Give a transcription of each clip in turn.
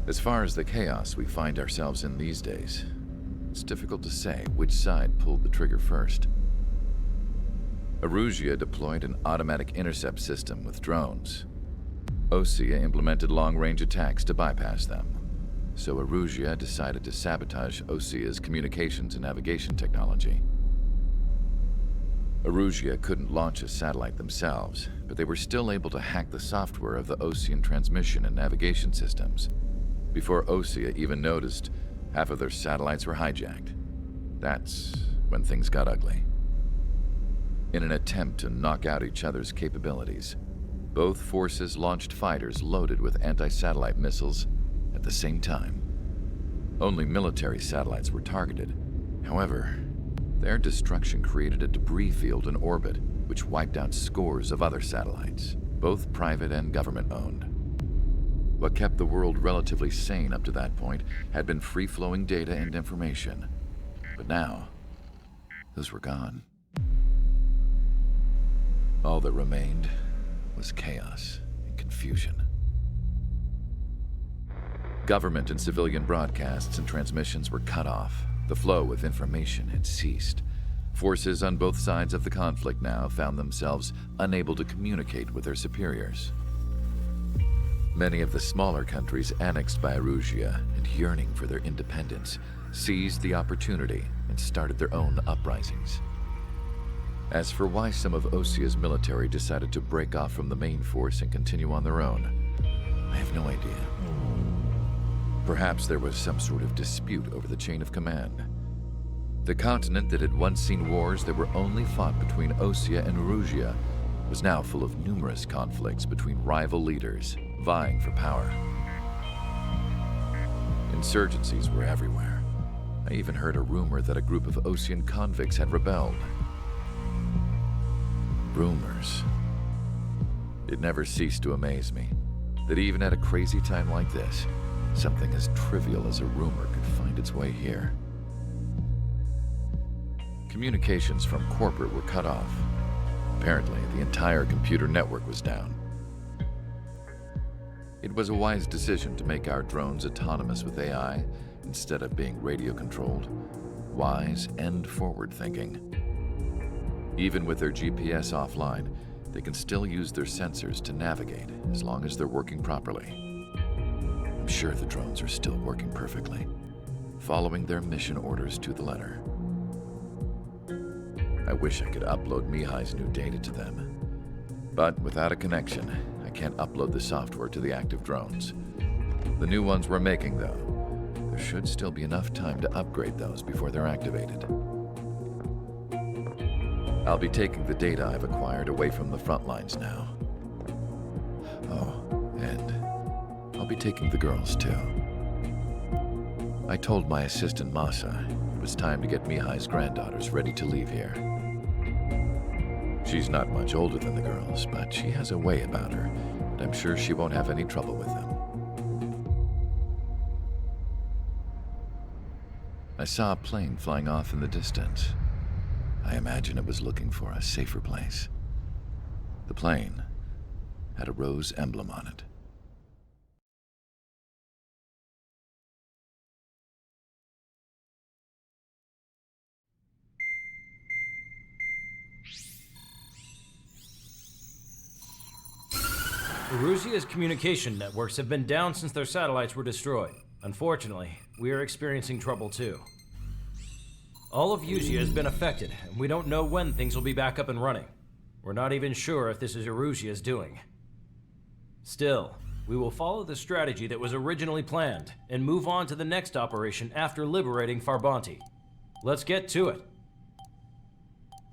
As far as the chaos we find ourselves in these days, it's difficult to say which side pulled the trigger first. Erusia deployed an automatic intercept system with drones. Osea implemented long-range attacks to bypass them. So Erusia decided to sabotage Osea's communications and navigation technology. Erusia couldn't launch a satellite themselves, but they were still able to hack the software of the Osean transmission and navigation systems. Before Osea even noticed, half of their satellites were hijacked. That's when things got ugly. In an attempt to knock out each other's capabilities, both forces launched fighters loaded with anti-satellite missiles at the same time. Only military satellites were targeted. However, their destruction created a debris field in orbit, which wiped out scores of other satellites, both private and government-owned. What kept the world relatively sane up to that point had been free-flowing data and information. But now, those were gone. All that remained was chaos and confusion. Government and civilian broadcasts and transmissions were cut off. The flow of information had ceased. Forces on both sides of the conflict now found themselves unable to communicate with their superiors. Many of the smaller countries annexed by Erusia and yearning for their independence seized the opportunity and started their own uprisings. As for why some of Osea's military decided to break off from the main force and continue on their own, I have no idea. Perhaps there was some sort of dispute over the chain of command. The continent that had once seen wars that were only fought between Osea and Erusia was now full of numerous conflicts between rival leaders vying for power. Insurgencies were everywhere. I even heard a rumor that a group of Osean convicts had rebelled. Rumors. It never ceased to amaze me that even at a crazy time like this, something as trivial as a rumor could find its way here. Communications from corporate were cut off. Apparently, the entire computer network was down. It was a wise decision to make our drones autonomous with AI instead of being radio-controlled. Wise and forward-thinking. Even with their GPS offline, they can still use their sensors to navigate as long as they're working properly. I'm sure the drones are still working perfectly, following their mission orders to the letter. I wish I could upload Mihai's new data to them. But without a connection, I can't upload the software to the active drones. The new ones we're making, though, there should still be enough time to upgrade those before they're activated. I'll be taking the data I've acquired away from the front lines now. Oh, and I'll be taking the girls, too. I told my assistant Masa it was time to get Mihai's granddaughters ready to leave here. She's not much older than the girls, but she has a way about her, and I'm sure she won't have any trouble with them. I saw a plane flying off in the distance. I imagine it was looking for a safer place. The plane had a rose emblem on it. Erusia's communication networks have been down since their satellites were destroyed. Unfortunately, we are experiencing trouble too. All of Erusia has been affected, and we don't know when things will be back up and running. We're not even sure if this is Erusia's doing. Still, we will follow the strategy that was originally planned and move on to the next operation after liberating Farbanti. Let's get to it.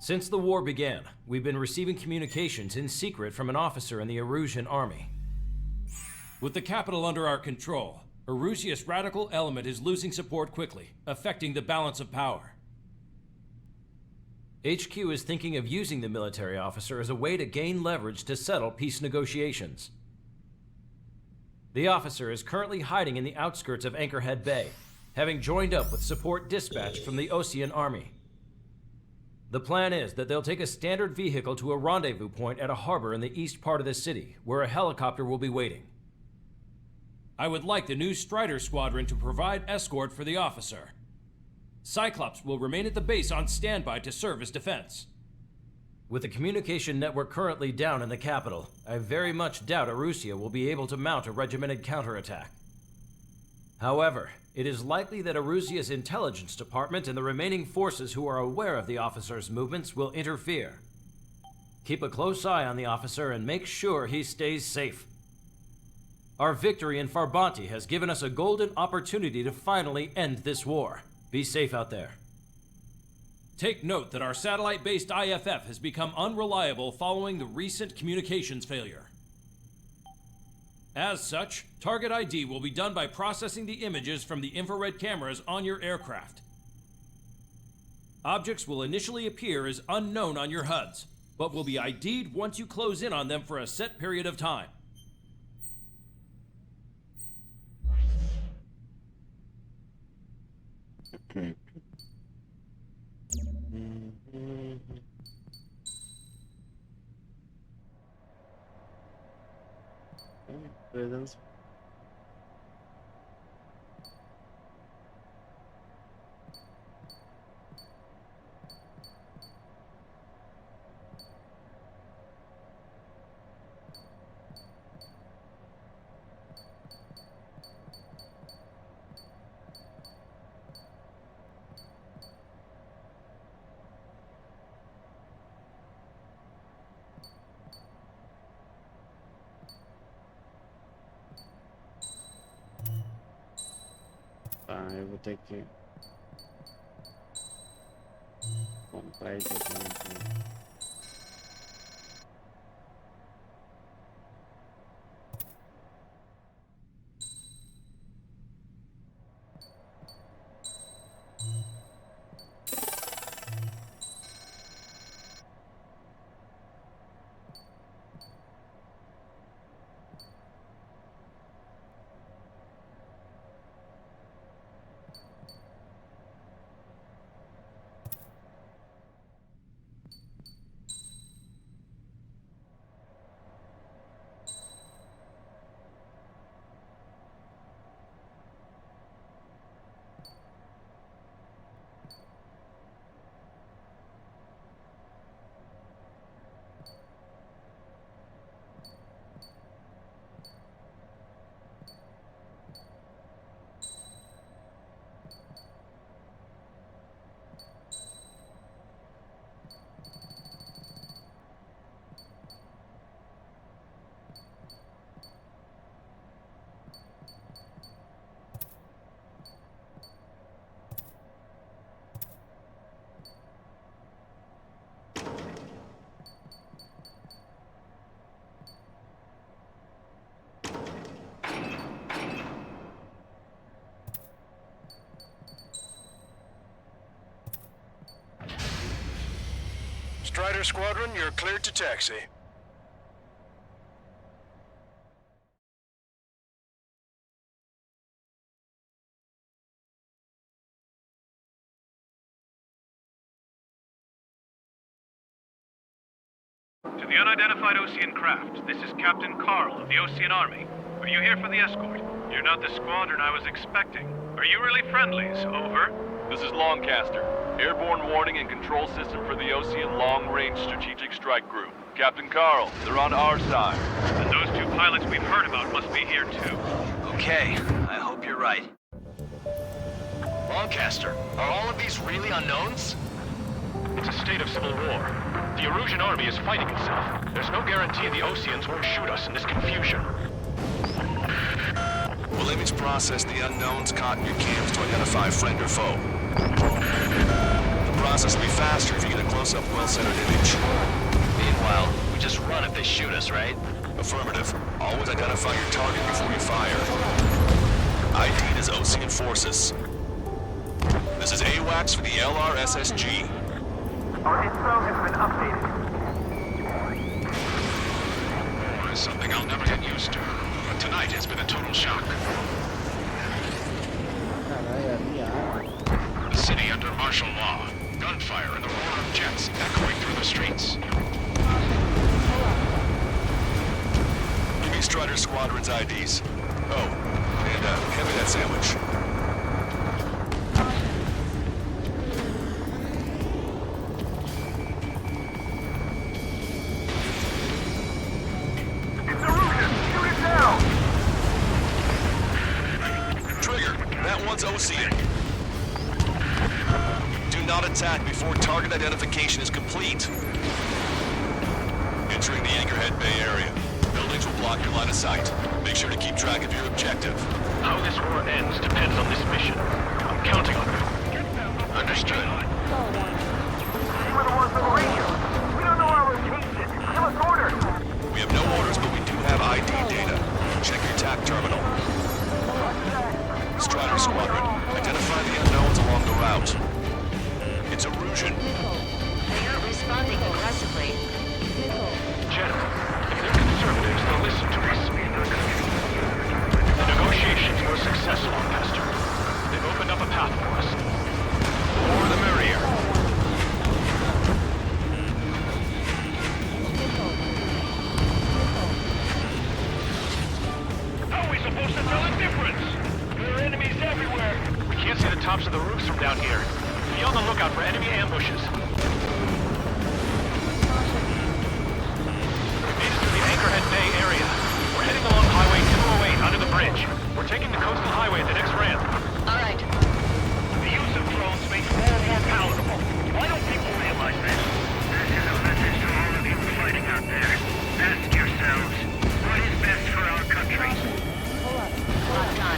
Since the war began, we've been receiving communications in secret from an officer in the Erusian army. With the capital under our control, Erusia's radical element is losing support quickly, affecting the balance of power. HQ is thinking of using the military officer as a way to gain leverage to settle peace negotiations. The officer is currently hiding in the outskirts of Anchorhead Bay, having joined up with support dispatched from the Osean army. The plan is that they'll take a standard vehicle to a rendezvous point at a harbor in the east part of the city, where a helicopter will be waiting. I would like the new Strider Squadron to provide escort for the officer. Cyclops will remain at the base on standby to serve as defense. With the communication network currently down in the capital, I very much doubt Arusea will be able to mount a regimented counterattack. However, it is likely that Arusea's intelligence department and the remaining forces who are aware of the officer's movements will interfere. Keep a close eye on the officer and make sure he stays safe. Our victory in Farbanti has given us a golden opportunity to finally end this war. Be safe out there. Take note that our satellite-based IFF has become unreliable following the recent communications failure. As such, target ID will be done by processing the images from the infrared cameras on your aircraft. Objects will initially appear as unknown on your HUDs, but will be ID'd once you close in on them for a set period of time. Presence. Eu vou ter que comprar isso aqui. Strider Squadron, you're cleared to taxi. To the unidentified Osean craft, this is Captain Carl of the Osean Army. Are you here for the escort? You're not the squadron I was expecting. Are you really friendlies? Over. This is Longcaster. Airborne warning and control system for the Osean Long-Range Strategic Strike Group. Captain Carl, they're on our side. And those two pilots we've heard about must be here too. Okay, I hope you're right. Lancaster, are all of these really unknowns? It's a state of civil war. The Erusian army is fighting itself. There's no guarantee the Oseans won't shoot us in this confusion. Will image process the unknowns caught in your cams to identify friend or foe? The process will be faster if you get a close-up, well-centered image. Meanwhile, we just run if they shoot us, right? Affirmative. Always identify your target before you fire. ID'd as Osean forces. This is AWACS for the LRSSG. Our info has been updated. War is something I'll never get used to, but tonight has been a total shock. The city under martial law. Gunfire and the roar of jets echoing through the streets. Give me Strider Squadron's IDs. Oh, and hand me that sandwich. Ocean. Do not attack before target identification is complete. Entering the Anchorhead Bay area. Buildings will block your line of sight. Make sure to keep track of your objective. How this war ends depends on this mission. I'm counting on you. Understood. We have no orders, but we do have ID data. Check your TAC terminal. Strider Squadron, identify the unknowns along the route. It's Erosion. They are responding aggressively. Gentlemen, if they're conservatives, they'll listen to us. The negotiations were successful, Master. They've opened up a path for us. The more the merrier. How are we supposed to tell the difference? There are enemies everywhere. We can't see the tops of the roofs from down here. Be on the lookout for enemy ambushes. We've made it to the Anchorhead Bay area. We're heading along Highway 208 under the bridge. We're taking the coastal highway at the next ramp. All right. The use of drones makes war more palatable. Why don't people realize this? This is a message to all of you fighting out there. Ask yourselves, what is best for our country? Locked on.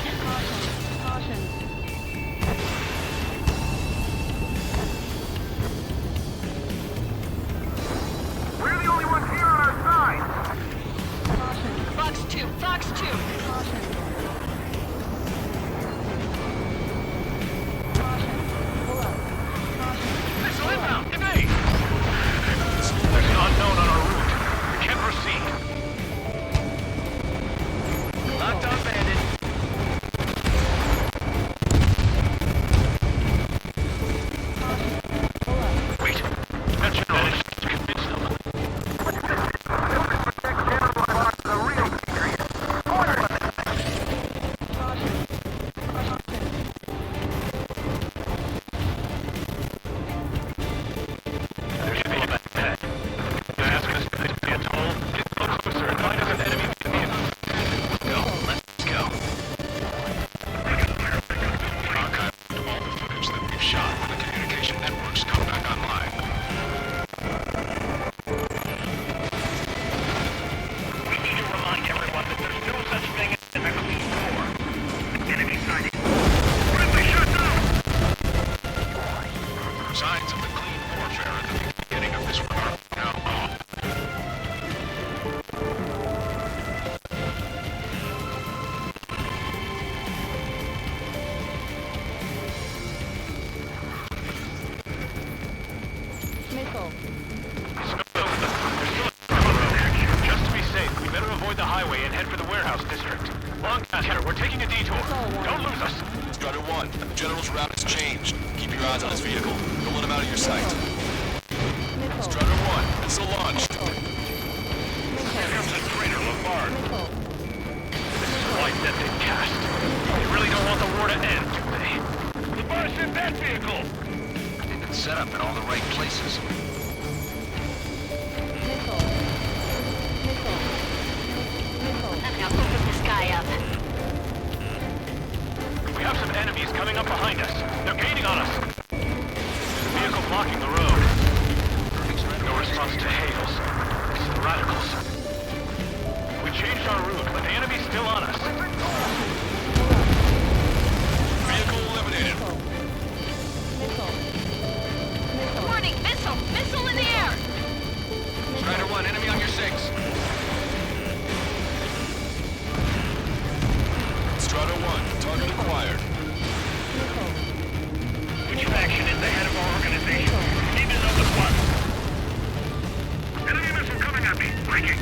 We're the only ones here on our side. Fox 2, Fox 2. Missile inbound, evade! There's an unknown on our route. We can't proceed. Locked on, bandit. Wait, that should manage to convince them. There should be a back ahead. They're asking us to be a toll. Get a little closer and find us an enemy vehicle. Let's go. Archive all the footage that we've shot when the communication networks come back online. We need to remind everyone that there's no such thing as a clean war. Enemy sighting. What if we shut down? Signs of the clean warfare at the beginning of this war are now off. Just to be safe, we better avoid the highway and head for the warehouse district. Long Master, we're taking a detour. Don't lose us. Strider 1, the General's route has changed. Keep your eyes on his vehicle. Don't let him out of your sight. Strider 1, missile launched. Here comes a traitor, Lamar. This is a light that they cast. They really don't want the war to end, do they? The bar's in that vehicle! They've been set up in all the right places. Now open this guy up. We have some enemies coming up behind us. They're gaining on us. The vehicle blocking the road. No response to hails. It's the radicals. We changed our route, but the enemy's still on us. Vehicle eliminated. Warning, missile! Missile in the air! Strider 1, enemy on your 6. Strider 1, target acquired. Which faction is the head of our organization? Need to know the one. Enemy missile coming at me. Breaking.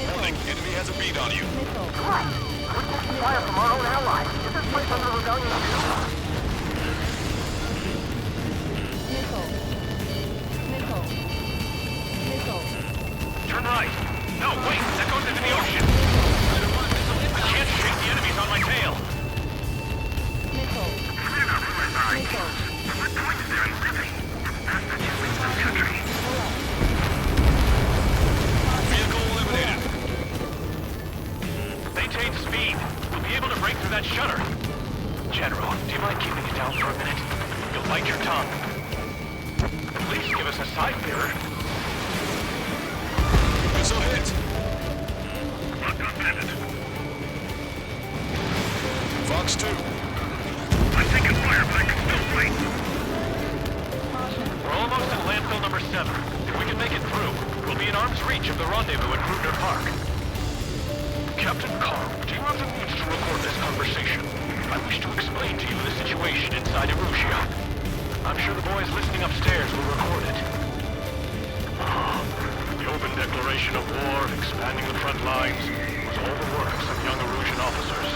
Warning, enemy has a bead on you. Fire from our own allies. Is this place under rebellion too? Vehicle eliminated. Maintain speed. We'll be able to break through that shutter. General, do you mind keeping it down for a minute? You'll bite your tongue. At least give us a side mirror. Missile hit. Fox 2. I'm taking fire, but I can still wait. We're almost at landfill number 7. If we can make it through, we'll be in arm's reach of the rendezvous at Gruner Park. Captain Carl, do you have the means to record this conversation? I wish to explain to you the situation inside Erusia. I'm sure the boys listening upstairs will record it. The open declaration of war, expanding the front lines, was all the works of young Erusian officers.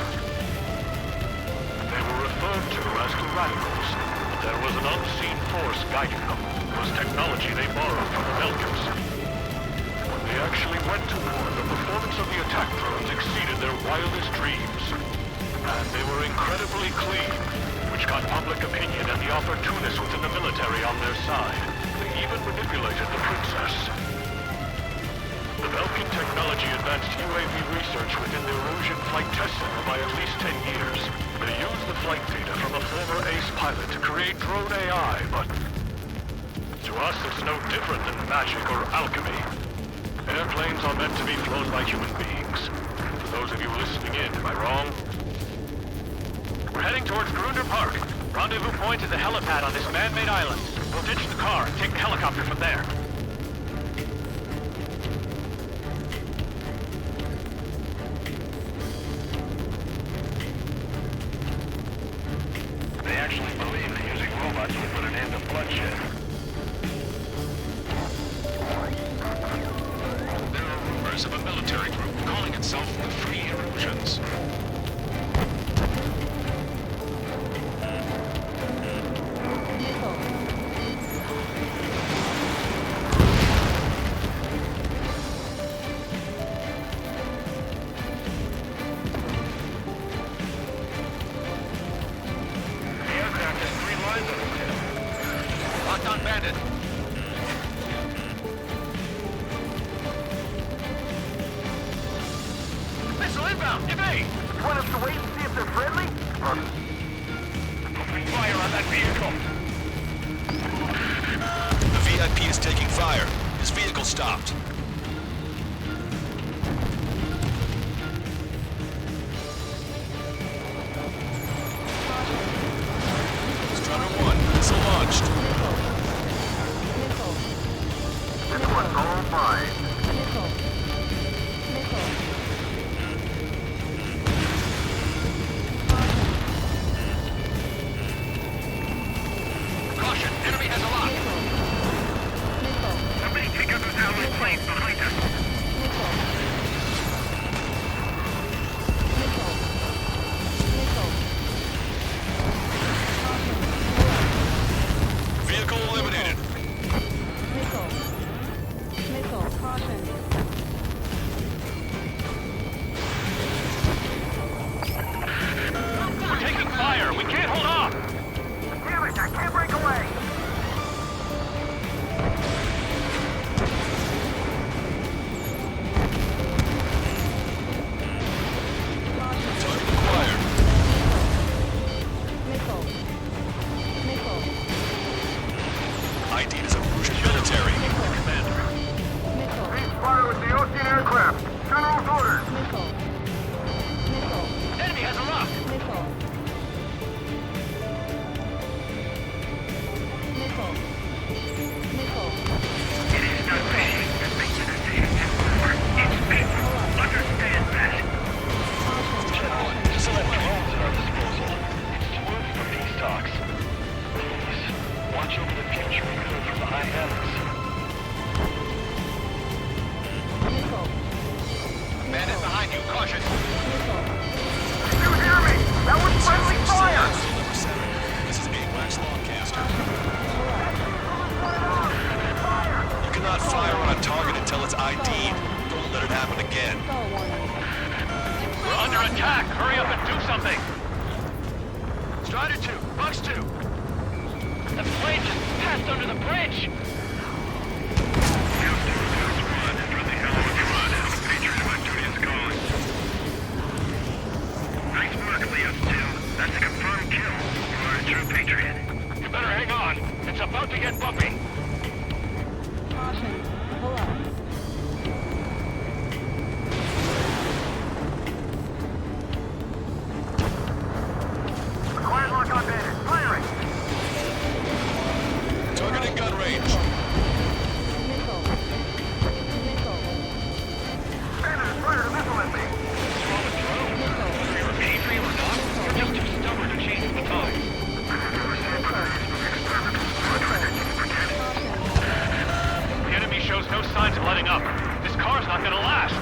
They were referred to as the radicals, but there was an unseen force guiding them. It was technology they borrowed from the Belgians. When they actually went to war, the performance of the attack drones exceeded their wildest dreams. And they were incredibly clean, which got public opinion and the opportunists within the military on their side. They even manipulated the princess. The Belgian technology advanced UAV research within the Erusian flight test center by at least 10 years. They used the flight data from a former ace pilot to create drone AI, but to us it's no different than magic or alchemy. Airplanes are meant to be flown by human beings. For those of you listening in, am I wrong? We're heading towards Gruner Park. Rendezvous point is a helipad on this man-made island. We'll ditch the car and take the helicopter from there. They actually believe that using robots will put an end to bloodshed. There are rumors of a military group calling itself the Free Erusians. Missile inbound! Evade! You want us to wait and see if they're friendly? Opening fire on that vehicle! The VIP is taking fire. His vehicle stopped. Strutter 1, missile launched. This one's all mine. Caution, enemy has a lock. Somebody take out those alloy planes behind us. Vehicle eliminated. We're taking fire! We can't hold off! Damn it! I can't break away! Target acquired. ID is Erusian military. Commander. Cease fire with the Ocean aircraft. General's orders. Enemy has a lock. It is not fishing that makes it a safe war. It's people. Understand that. General, select drones at our disposal. It's smooth for peace talks. Please, watch over the future we could from the high heavens. Bandit behind you, caution. Did you hear me? That was friendly fire! Number 7. This is AWACS Longcaster. You cannot fire on a target until it's ID'd. Don't let it happen again. We're under attack! Hurry up and do something! Strider 2, Fox 2. The plane just passed under the bridge! Nice work, Leo 2. That's a confirmed kill. You are a true patriot. You better hang on. It's about to get bumpy. Caution. Pull up. Quiet lock on bandit. Firing! Targeting gun range. Missile. Missile. Bandit is fired a missile at me. Small and drone. Whether you're a patriot or not, you're just too stubborn to change the times. The enemy shows no signs of letting up. This car's not gonna last.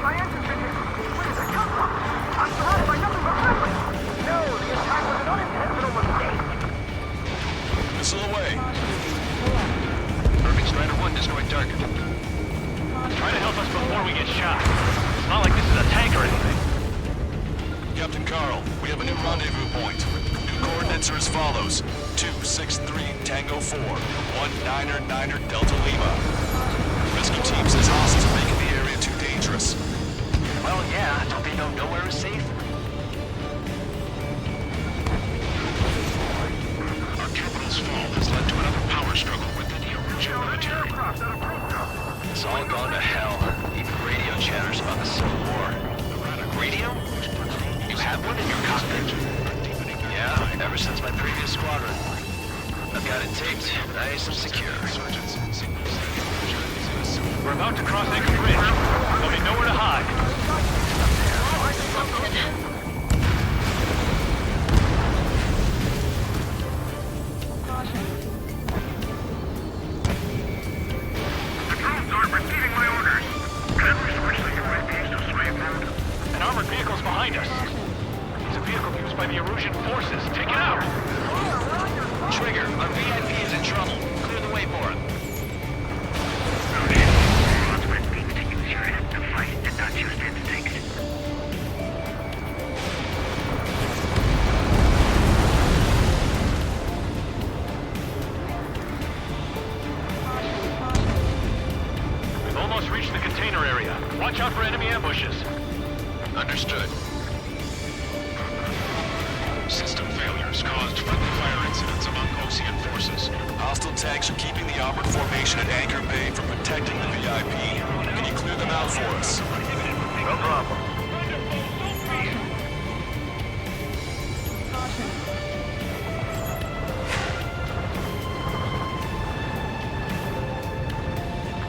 My engine's been hit. Where did it come from? I'm surrounded by nothing but friendly. No, the attack was an unintentional mistake. Missile away. Perfect Strider 1 destroyed target. Try to help us before we get shot. It's not like this is a tank or anything. Captain Carl, we have a new rendezvous point. New coordinates are as follows. 263 Tango 4, 1999 Delta Lima. Rescue team says hostiles are making the area too dangerous. Well, yeah, don't they know nowhere is safe? Our capital's fall has led to another power struggle within the original military. It's all gone to hell. Even radio chatters about the Civil War. Radio? You have one in your cockpit? Yeah, ever since my previous squadron. I've got it taped, nice and secure. We're about to cross Anchor Bridge. There'll be nowhere to hide. Caution. The drones aren't receiving my orders. Can I switch to your IPs to sway mode? An armored vehicle's behind us. It's a vehicle used by the Erusian forces. Take it out! Trigger, our VIP is in trouble. Clear the way for him. Oddsman needs to use your head to fight and not just instinct. We've almost reached the container area. Watch out for enemy ambushes. Understood. System failures caused friendly fire incidents among Ocean forces. Hostile tanks are keeping the armored formation at Anchor Bay from protecting the VIP. Can you clear them out for us? No problem. Caution.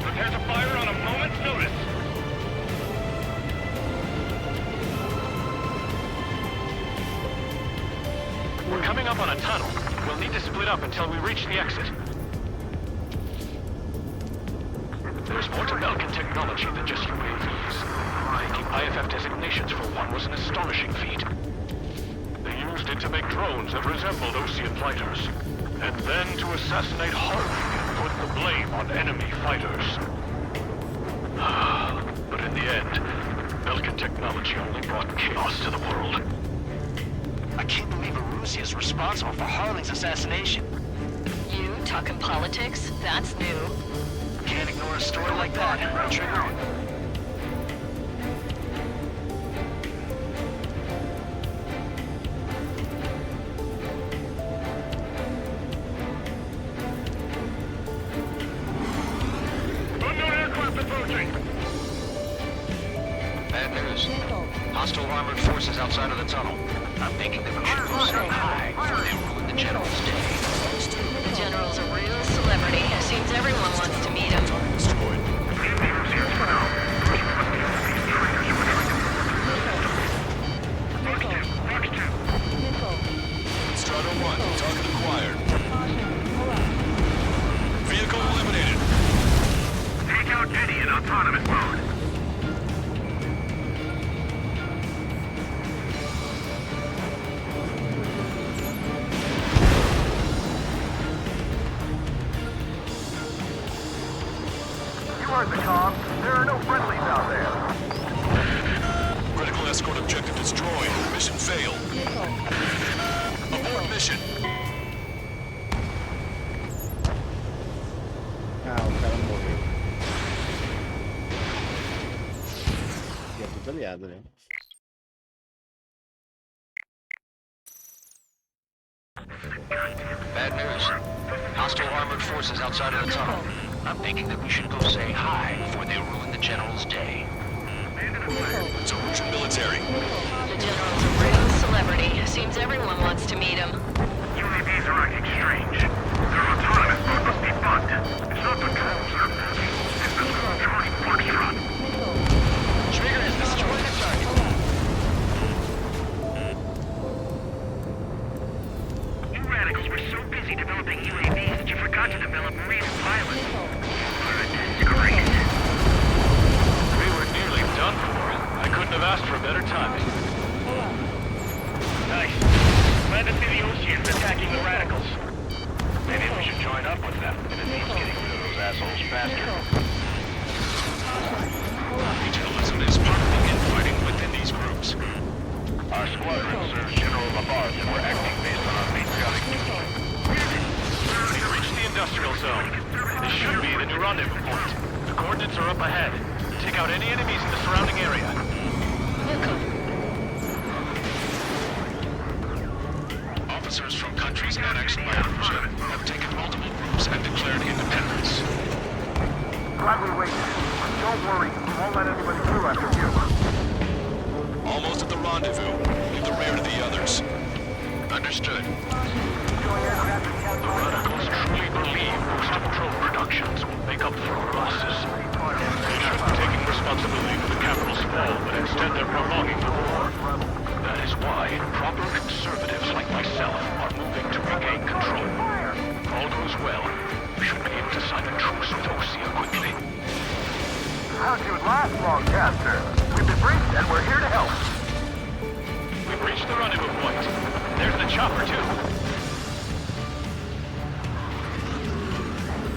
Prepare to fire on a moment's notice. We're coming up on a tunnel. We'll need to split up until we reach the exit. There's more to Belkin technology than just UAVs. Making IFF designations for one was an astonishing feat. They used it to make drones that resembled Ocean fighters, and then to assassinate Harvey and put the blame on enemy fighters. But in the end, Belkin technology only brought chaos to the world. I can't believe Erusia is responsible for Harling's assassination. You talking politics? That's new. Can't ignore a story like that, right, Trigger? Unknown aircraft approaching! Bad news. Missile. Hostile armored forces outside of the tunnel. I'm thinking the mission will start high. They ruined the general's day. The general's a real celebrity. Seems everyone wants to meet him. Destroyed. Missile. Strider 1, target acquired. Caution. Pull up. Vehicle eliminated. Take out Eddie in autonomous mode. muito aliado, né? Bad news. Hostile armored forces outside of the tunnel. I'm thinking that we should go say hi before they ruin the General's day. It's a Russian military. The General's a real celebrity. Seems everyone wants to meet him. UAVs are acting strange. Their autonomous mode must be bugged. It's not the drones that are moving. It's the Charlie Foxtrot. Trigger has destroyed the target. You radicals were so busy developing UAVs that you forgot to develop real pilots. Disgrace. We were nearly done for. I couldn't have asked for better timing. Nice. Glad to see the Oceans attacking the radicals. Maybe we should join up with them. If it means getting rid of those assholes faster. Regionalism is part of the infighting within these groups. Our squadron serves General Labarge and we're acting based on our patriotic duty. We've reached the industrial zone. This should be the new rendezvous point. The coordinates are up ahead. Take out any enemies in the surrounding area. Officers from countries annexed by Russia have taken multiple groups and declared independence. Glad we waited. Don't worry, we won't let anybody through after you. Almost at the rendezvous. Leave the rear to the others. Understood. The Radicals truly believe most of drone productions will make up for our losses. They should be taking responsibility for the capital's fall, but instead they're prolonging the war. That is why proper conservatives like myself are moving to regain control. If all goes well, we should be able to sign a truce with Osea quickly. How'd you last long, Caster? We've been briefed and we're here to help. We've reached the rendezvous point. There's the chopper, too.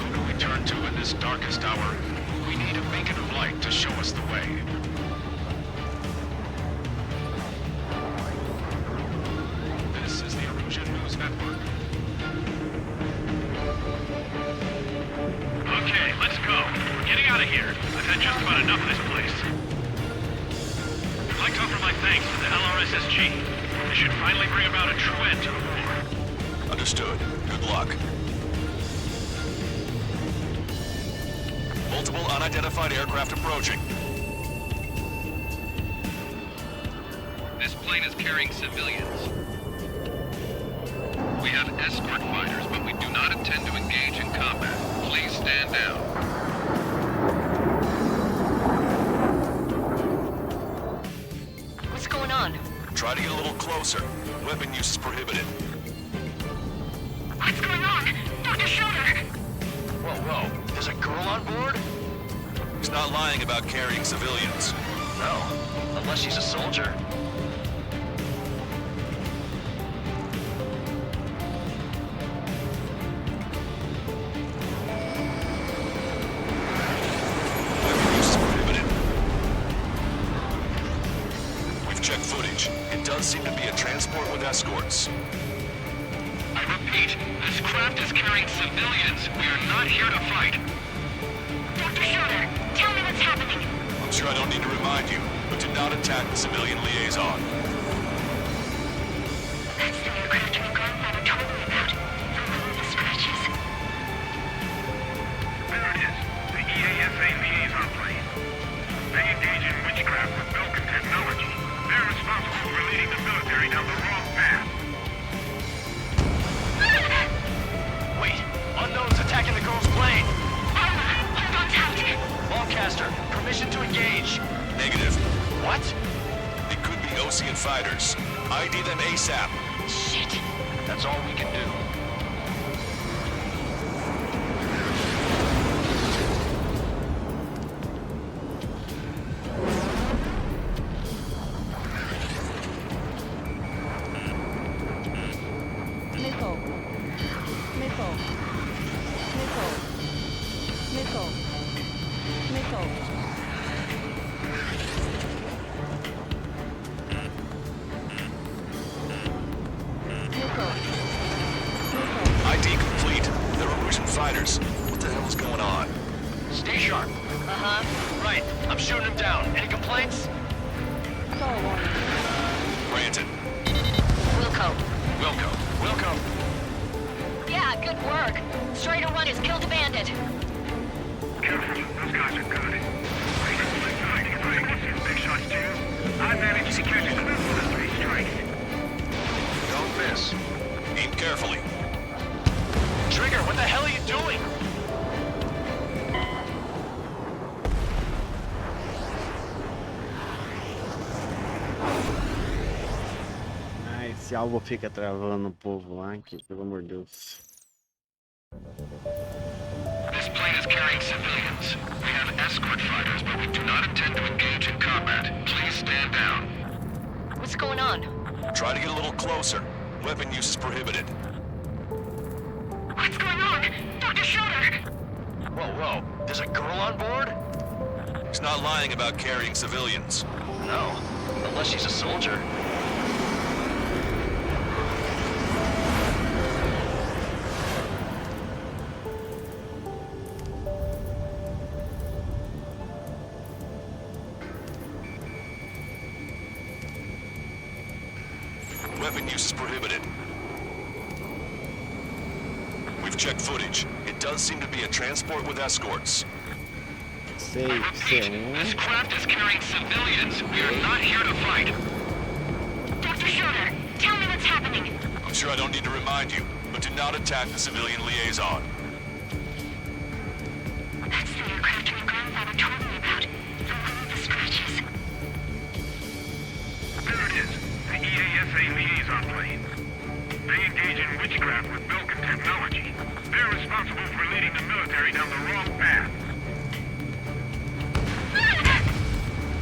Who do we turn to in this darkest hour? We need a beacon of light to show us the way. This is the Illusion News Network. Okay, let's go. We're getting out of here. I've had just about enough of this place. I'd like to offer my thanks to the LRSSG. This should finally bring about a true end to the war. Understood. Good luck. Multiple unidentified aircraft approaching. This plane is carrying civilians. We have escort fighters, but we do not intend to engage in combat. Please stand down. What's going on? Try to get a little closer. Weapon use is prohibited. What's going on? Dr. Schroeder! Whoa. There's a girl on board? He's not lying about carrying civilians. No, unless she's a soldier. Weapon use is prohibited. We've checked footage. It does seem to be a transport with escorts. I repeat, this craft is carrying civilians. We are not here to fight. Dr. Schroeder, tell me what's happening. I'm sure I don't need to remind you, but do not attack the civilian liaison. That's the aircraft your grandfather told me about. The one with the scratches. There it is. The EASA liaison plane. They engage in witchcraft with Belkin technology. They're responsible for leading the military down the wrong path. Wait, unknowns attacking the girl's plane. Hold on tight. Lancaster, permission to engage. Negative. What? They could be Ocean fighters. ID them ASAP. Shit. That's all we can do. Missile. Missile. Missile. Missile. Missile. Missile. Wilco. Yeah, good work. Strider 1 has killed a bandit. Careful, those guys are good. Big shots too. I managed to catch some of the 3 strikes. Don't miss. Aim carefully. Trigger, what the hell are you doing? Ah, esse alvo fica travando o povo lá, que pelo amor de Deus. This plane is carrying civilians. We have escort fighters, but we do not intend to engage in combat. Please stand down. What's going on? Try to get a little closer. Weapon use is prohibited. What's going on? Dr. Schroeder! Whoa. There's a girl on board? He's not lying about carrying civilians. No, unless she's a soldier. Weapon use is prohibited. We've checked footage. It does seem to be a transport with escorts. This craft is carrying civilians. We are not here to fight. Dr. Schroeder, tell me what's happening. I'm sure I don't need to remind you, but do not attack the civilian liaison. That's the aircraft my grandfather told me about. The one with the scratches. There it is. The EASA liaison plane. They engage in witchcraft with Belkin technology. They're responsible for leading the military down the wrong path.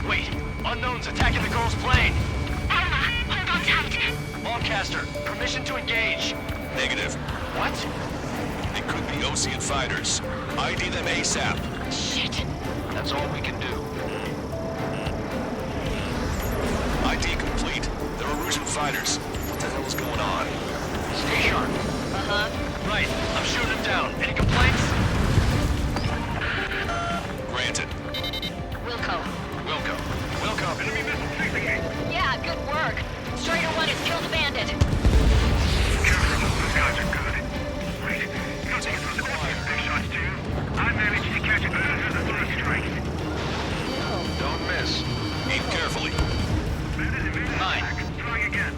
Wait, unknown's attacking the girl's plane. Alma, hold on tight. Lancaster, permission to engage. Negative. What? They could be Osean fighters. ID them ASAP. Shit. That's all we can do. ID complete. They're Erusian fighters. What the hell is going on? Stay sharp. Uh-huh. Right, I'm shooting him down. Any complaints? Granted. Wilco. Enemy missile chasing me. Yeah, good work. Strider 1 has killed a bandit. Careful, those guys are good. Wait, nothing is those big shots too. I managed to catch the 3 strikes. Don't miss. Aim carefully. Mine. Trying again.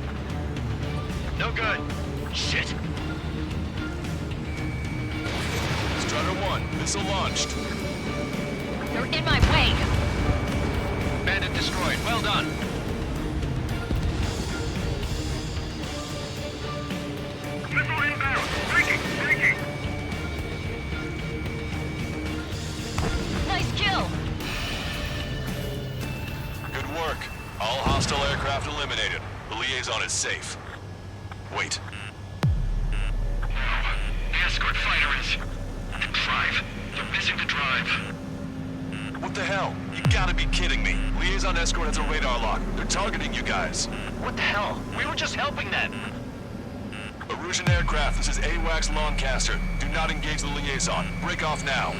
No good. Shit. Strider 1, missile launched. They're in my way. Bandit destroyed. Well done. Missile inbound. Breaking. Nice kill. Good work. All hostile aircraft eliminated. The liaison is safe. Wait. The escort fighter is... Drive. They're missing the drive. What the hell? You gotta be kidding me. Liaison escort has a radar lock. They're targeting you guys. What the hell? We were just helping them. Erusian aircraft, this is AWACS Lancaster. Do not engage the liaison. Break off now.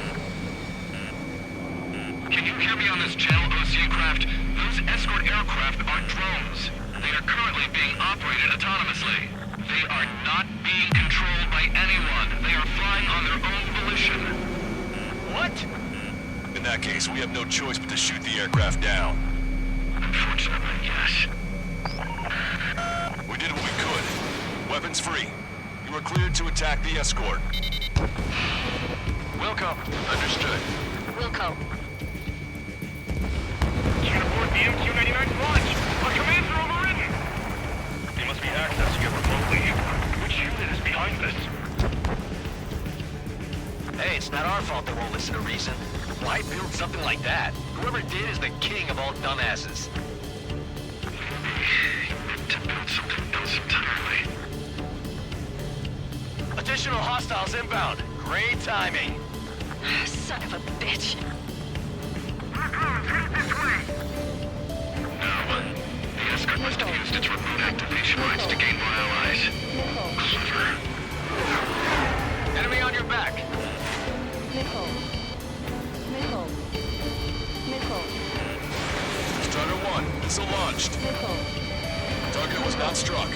Can you hear me on this channel, OC craft? Those escort aircraft are drones. They are currently being operated autonomously. They are not being controlled by anyone. They are flying on their own volition. What? In that case, we have no choice but to shoot the aircraft down. Unfortunately, yes. We did what we could. Weapons free. You are cleared to attack the escort. Wilco. Understood. Wilco. Can't abort the MQ-99's launch. Our commands are overridden. They must be accessing it remotely. Which unit is behind this? Hey, it's not our fault they won't listen to reason. Why build something like that? Whoever did is the king of all dumbasses. To build something else entirely. Additional hostiles inbound. Great timing. Son of a bitch. Head this way. Now, the escort must have used its remote activation rights to gain more allies. Clever. Enemy on your back. Nickel. Strider 1, missile launched. Nickel. Target was not struck.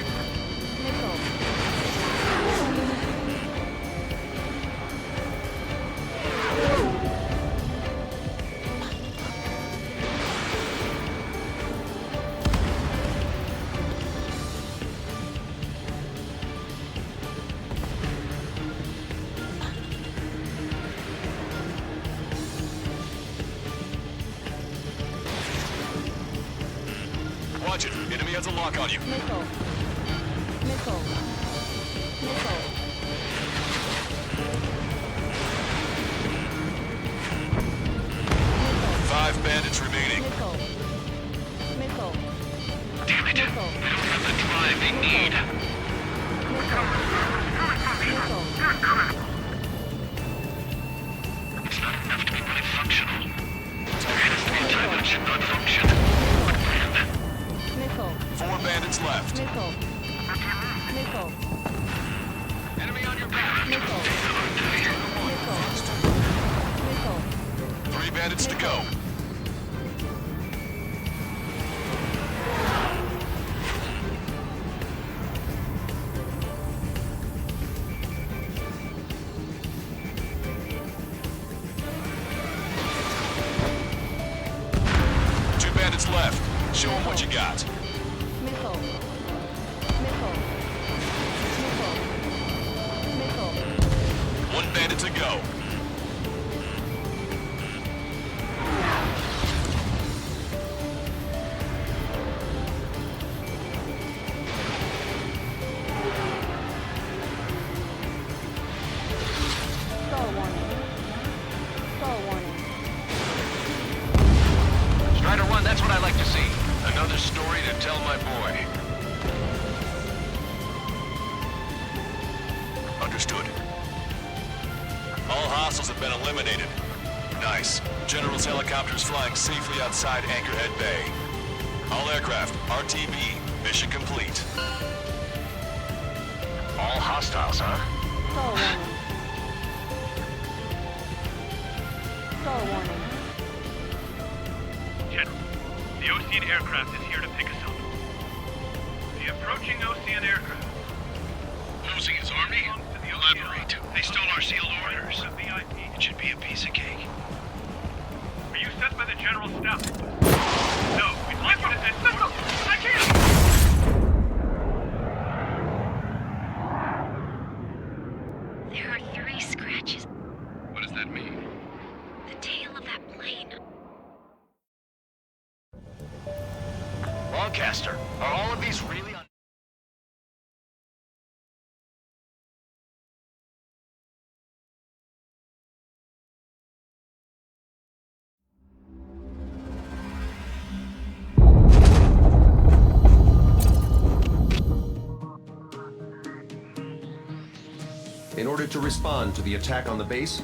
Watch it. Enemy has a lock on you. Missile. Missile. Missile. 5 bandits remaining. Missile. Missile. Damn it. Missile. They don't have the drive they need. Missile. It's not enough to be really functional. There has to be a time when it should not function. Missile. 4 bandits left. Missile. Missile. Enemy on your back. Missile. Missile. 3 bandits to go. Two bandits left. Show them what you got. Missile. Missile. Missile. Missile. 1 bandit to go. Star warning. Star warning. Strider 1, that's what I like to see. Another story to tell my boy. Understood. All hostiles have been eliminated. Nice. General's helicopter is flying safely outside Anchorhead Bay. All aircraft, RTB, mission complete. All hostiles, huh? Star warning. Star warning. General, the Ocean aircraft is here to pick us up. The approaching Ocean aircraft. Losing his army? Elaborate. They stole our sealed orders. The VIP. It should be a piece of cake. Were you sent by the General's staff? No, we'd like you to escort. I can't! There are 3 scratches. What does that mean? The tail of that plane. Lancaster, are all of these really on... In order to respond to the attack on the base,